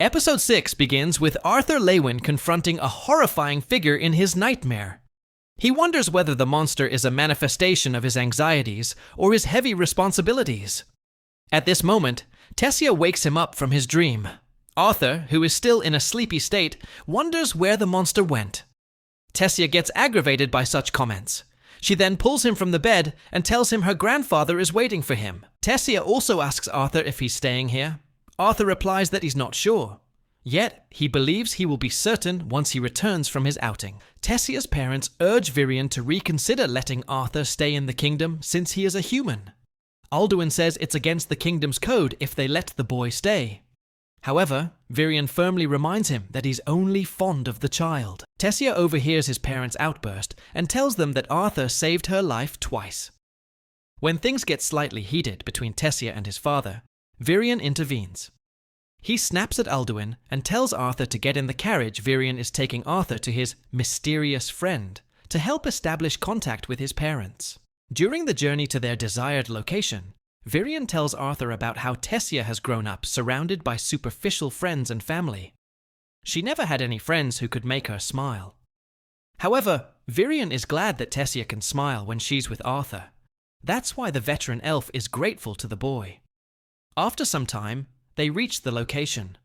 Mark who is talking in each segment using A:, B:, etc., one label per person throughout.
A: Episode 6 begins with Arthur Lewin confronting a horrifying figure in his nightmare. He wonders whether the monster is a manifestation of his anxieties or his heavy responsibilities. At this moment, Tessia wakes him up from his dream. Arthur, who is still in a sleepy state, wonders where the monster went. Tessia gets aggravated by such comments. She then pulls him from the bed and tells him her grandfather is waiting for him. Tessia also asks Arthur if he's staying here. Arthur replies that he's not sure. Yet, he believes he will be certain once he returns from his outing. Tessia's parents urge Virion to reconsider letting Arthur stay in the kingdom since he is a human. Alduin says it's against the kingdom's code if they let the boy stay. However, Virion firmly reminds him that he's only fond of the child. Tessia overhears his parents' outburst and tells them that Arthur saved her life twice. When things get slightly heated between Tessia and his father, Virion intervenes. He snaps at Alduin and tells Arthur to get in the carriage Virion is taking Arthur to his mysterious friend to help establish contact with his parents. During the journey to their desired location, Virion tells Arthur about how Tessia has grown up surrounded by superficial friends and family. She never had any friends who could make her smile. However, Virion is glad that Tessia can smile when she's with Arthur. That's why the veteran elf is grateful to the boy. After some time, they reach the location.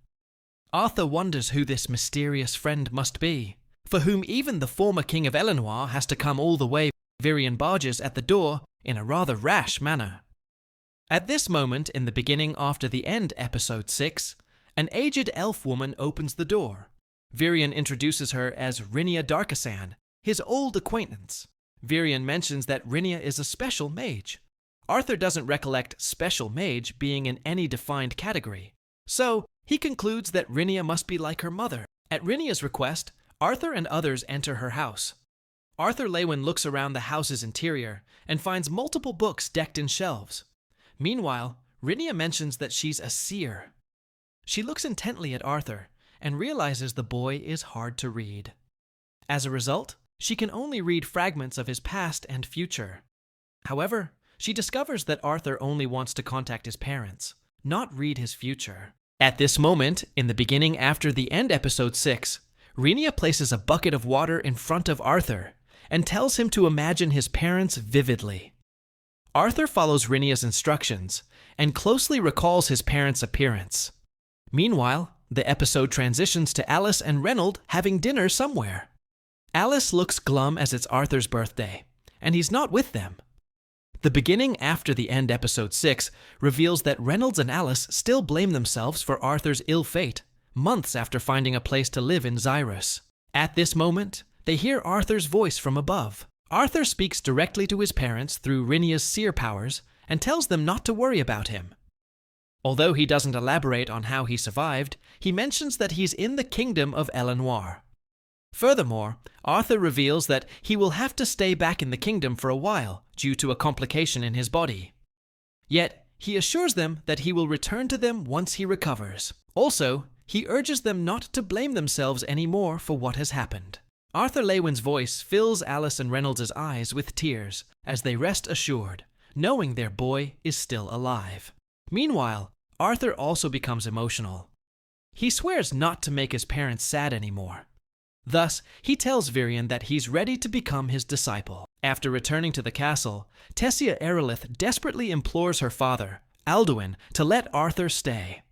A: Arthur wonders who this mysterious friend must be, for whom even the former king of Elenoir has to come all the way. Virion barges at the door in a rather rash manner. At this moment in the beginning after the end episode 6, an aged elf woman opens the door. Virion introduces her as Rhynia Darkasan, his old acquaintance. Virion mentions that Rhynia is a special mage. Arthur doesn't recollect special mage being in any defined category, so he concludes that Rhynia must be like her mother. At Rhynia's request, Arthur and others enter her house. Arthur Lewin looks around the house's interior and finds multiple books decked in shelves. Meanwhile, Rhynia mentions that she's a seer. She looks intently at Arthur and realizes the boy is hard to read. As a result, she can only read fragments of his past and future. However, she discovers that Arthur only wants to contact his parents, not read his future. At this moment, in the beginning after the end episode 6, Rhynia places a bucket of water in front of Arthur and tells him to imagine his parents vividly. Arthur follows Rhynia's instructions and closely recalls his parents' appearance. Meanwhile, the episode transitions to Alice and Reynold having dinner somewhere. Alice looks glum as it's Arthur's birthday, and he's not with them. The beginning after the end episode 6 reveals that Reynolds and Alice still blame themselves for Arthur's ill fate, months after finding a place to live in Xyrus. At this moment, they hear Arthur's voice from above. Arthur speaks directly to his parents through Rhynia's seer powers and tells them not to worry about him. Although he doesn't elaborate on how he survived, he mentions that he's in the kingdom of Elenoir. Furthermore, Arthur reveals that he will have to stay back in the kingdom for a while due to a complication in his body. Yet, he assures them that he will return to them once he recovers. Also, he urges them not to blame themselves anymore for what has happened. Arthur Lewin's voice fills Alice and Reynolds' eyes with tears as they rest assured, knowing their boy is still alive. Meanwhile, Arthur also becomes emotional. He swears not to make his parents sad anymore. Thus, he tells Virion that he's ready to become his disciple. After returning to the castle, Tessia Erilith desperately implores her father, Alduin, to let Arthur stay.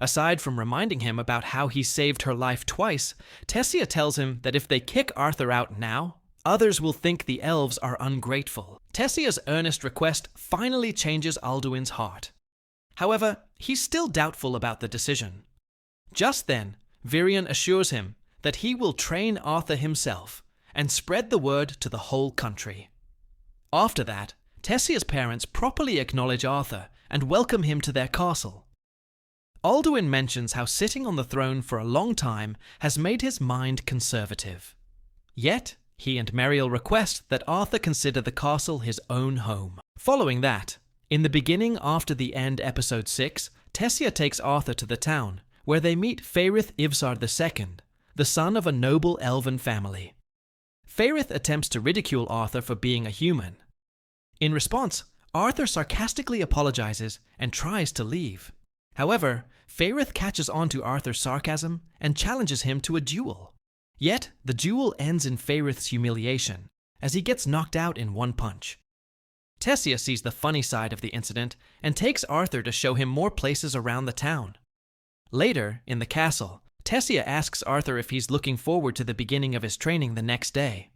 A: Aside from reminding him about how he saved her life twice, Tessia tells him that if they kick Arthur out now, others will think the elves are ungrateful. Tessia's earnest request finally changes Alduin's heart. However, he's still doubtful about the decision. Just then, Virion assures him that he will train Arthur himself and spread the word to the whole country. After that, Tessia's parents properly acknowledge Arthur and welcome him to their castle. Alduin mentions how sitting on the throne for a long time has made his mind conservative. Yet, he and Meriel request that Arthur consider the castle his own home. Following that, in the beginning after the end episode 6, Tessia takes Arthur to the town, where they meet Faerith Ivsar II, the son of a noble elven family. Faerith attempts to ridicule Arthur for being a human. In response, Arthur sarcastically apologizes and tries to leave. However, Fairith catches on to Arthur's sarcasm and challenges him to a duel. Yet, the duel ends in Fairith's humiliation, as he gets knocked out in one punch. Tessia sees the funny side of the incident and takes Arthur to show him more places around the town. Later, in the castle, Tessia asks Arthur if he's looking forward to the beginning of his training the next day.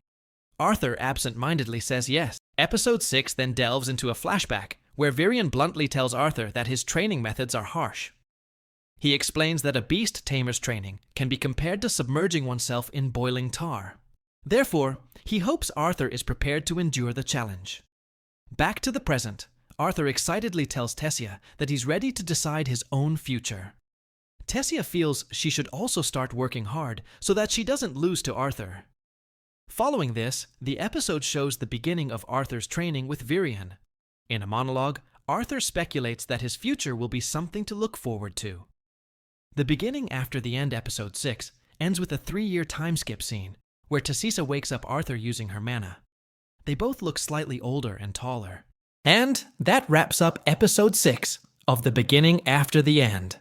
A: Arthur absent-mindedly says yes. Episode 6 then delves into a flashback where Virion bluntly tells Arthur that his training methods are harsh. He explains that a beast tamer's training can be compared to submerging oneself in boiling tar. Therefore, he hopes Arthur is prepared to endure the challenge. Back to the present, Arthur excitedly tells Tessia that he's ready to decide his own future. Tessia feels she should also start working hard so that she doesn't lose to Arthur. Following this, the episode shows the beginning of Arthur's training with Virion. In a monologue, Arthur speculates that his future will be something to look forward to. The beginning after the end episode 6 ends with a 3-year time skip scene, where Tessisa wakes up Arthur using her mana. They both look slightly older and taller. And that wraps up episode 6 of The Beginning After the End.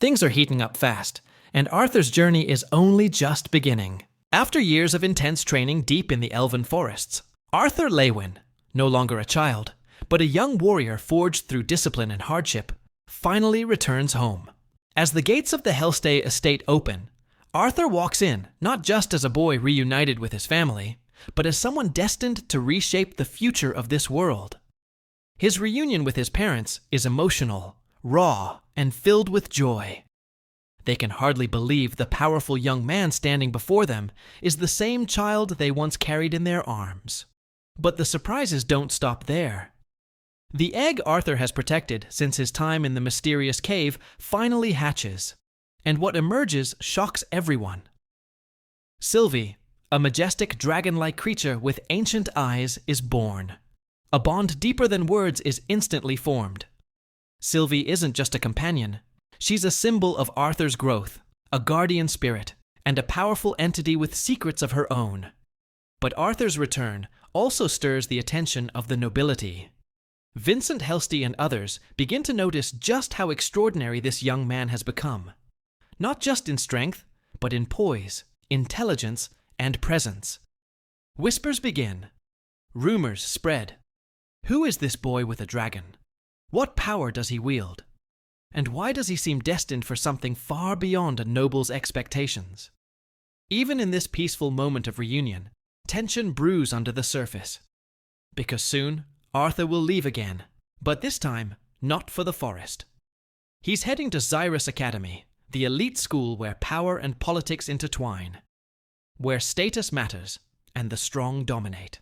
A: Things are heating up fast, and Arthur's journey is only just beginning. After years of intense training deep in the elven forests, Arthur Lewin, no longer a child, but a young warrior forged through discipline and hardship, finally returns home. As the gates of the Hellstay estate open, Arthur walks in not just as a boy reunited with his family, but as someone destined to reshape the future of this world. His reunion with his parents is emotional, raw, and filled with joy. They can hardly believe the powerful young man standing before them is the same child they once carried in their arms. But the surprises don't stop there. The egg Arthur has protected since his time in the mysterious cave finally hatches, and what emerges shocks everyone. Sylvie, a majestic dragon-like creature with ancient eyes, is born. A bond deeper than words is instantly formed. Sylvie isn't just a companion. She's a symbol of Arthur's growth, a guardian spirit, and a powerful entity with secrets of her own. But Arthur's return also stirs the attention of the nobility. Vincent Helsty and others begin to notice just how extraordinary this young man has become. Not just in strength, but in poise, intelligence, and presence. Whispers begin. Rumors spread. Who is this boy with a dragon? What power does he wield? And why does he seem destined for something far beyond a noble's expectations? Even in this peaceful moment of reunion, tension brews under the surface. Because soon, Arthur will leave again, but this time, not for the forest. He's heading to Xyrus Academy, the elite school where power and politics intertwine, where status matters and the strong dominate.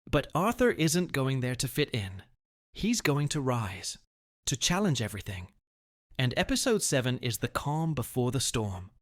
A: But Arthur isn't going there to fit in. He's going to rise, to challenge everything. And episode 7 is the calm before the storm.